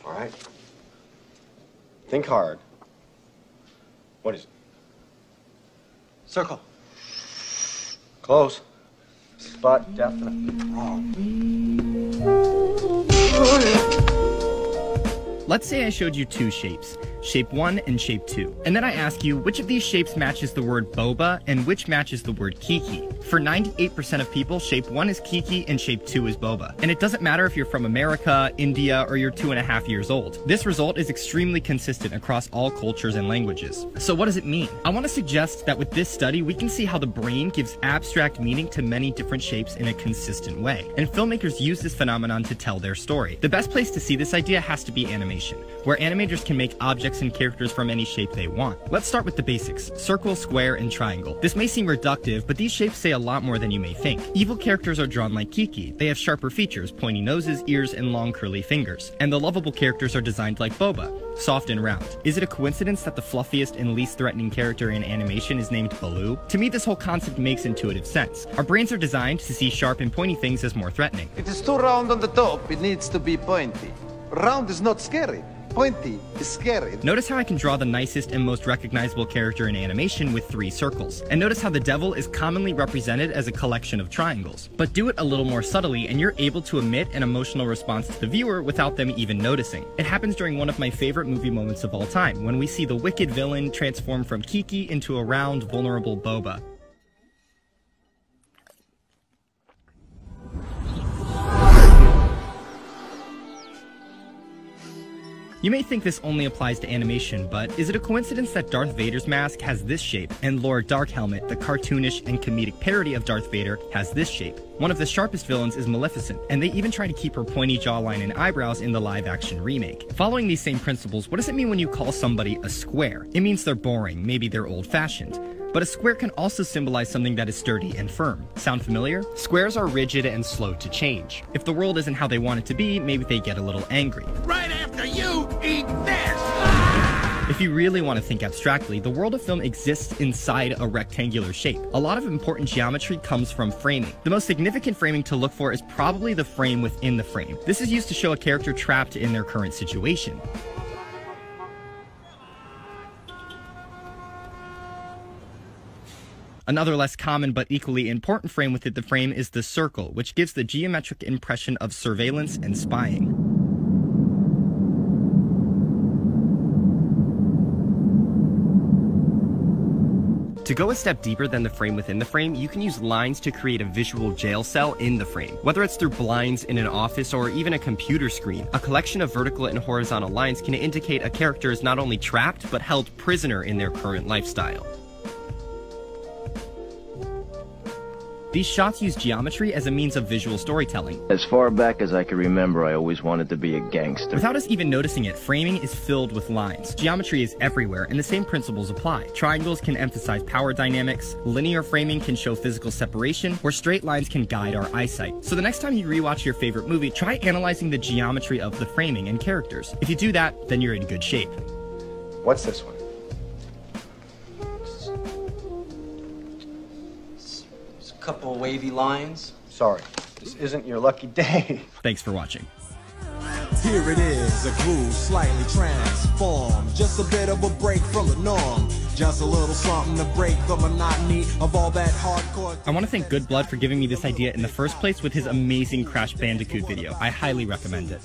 All right. Think hard. What is it? Circle. Close. But definitely wrong. Let's say I showed you two shapes, shape 1 and shape 2. And then I ask you which of these shapes matches the word boba and which matches the word kiki. For 98% of people, shape 1 is kiki and shape 2 is boba. And it doesn't matter if you're from America, India, or you're 2.5 years old. This result is extremely consistent across all cultures and languages. So what does it mean? I want to suggest that with this study, we can see how the brain gives abstract meaning to many different shapes in a consistent way. And filmmakers use this phenomenon to tell their story. The best place to see this idea has to be animation, where animators can make objects and characters from any shape they want. Let's start with the basics: circle, square, and triangle. This may seem reductive, but these shapes say a lot more than you may think. Evil characters are drawn like Kiki. They have sharper features, pointy noses, ears, and long curly fingers. And the lovable characters are designed like Boba, soft and round. Is it a coincidence that the fluffiest and least threatening character in animation is named Baloo? To me, this whole concept makes intuitive sense. Our brains are designed to see sharp and pointy things as more threatening. It is too round on the top. It needs to be pointy. Round is not scary. Pointy is scary. Notice how I can draw the nicest and most recognizable character in animation with 3 circles. And notice how the devil is commonly represented as a collection of triangles. But do it a little more subtly and you're able to emit an emotional response to the viewer without them even noticing. It happens during one of my favorite movie moments of all time, when we see the wicked villain transform from Kiki into a round, vulnerable Boba. You may think this only applies to animation, but is it a coincidence that Darth Vader's mask has this shape, and Lord Darkhelmet, the cartoonish and comedic parody of Darth Vader, has this shape? One of the sharpest villains is Maleficent, and they even try to keep her pointy jawline and eyebrows in the live-action remake. Following these same principles, what does it mean when you call somebody a square? It means they're boring, maybe they're old-fashioned. But a square can also symbolize something that is sturdy and firm. Sound familiar? Squares are rigid and slow to change. If the world isn't how they want it to be, maybe they get a little angry. Right after you eat this! If you really want to think abstractly, the world of film exists inside a rectangular shape. A lot of important geometry comes from framing. The most significant framing to look for is probably the frame within the frame. This is used to show a character trapped in their current situation. Another less common but equally important frame within the frame is the circle, which gives the geometric impression of surveillance and spying. To go a step deeper than the frame within the frame, you can use lines to create a visual jail cell in the frame. Whether it's through blinds in an office or even a computer screen, a collection of vertical and horizontal lines can indicate a character is not only trapped, but held prisoner in their current lifestyle. These shots use geometry as a means of visual storytelling. As far back as I can remember, I always wanted to be a gangster. Without us even noticing it, framing is filled with lines. Geometry is everywhere, and the same principles apply. Triangles can emphasize power dynamics, linear framing can show physical separation, where straight lines can guide our eyesight. So the next time you rewatch your favorite movie, try analyzing the geometry of the framing and characters. If you do that, then you're in good shape. What's this one? Couple wavy lines. Sorry, this isn't your lucky day. Thanks for watching. Here it is, a groove slightly transformed. Just a bit of a break from the norm. Just a little something to break the monotony of all that hardcore. I want to thank Good Blood for giving me this idea in the first place with his amazing Crash Bandicoot video. I highly recommend it.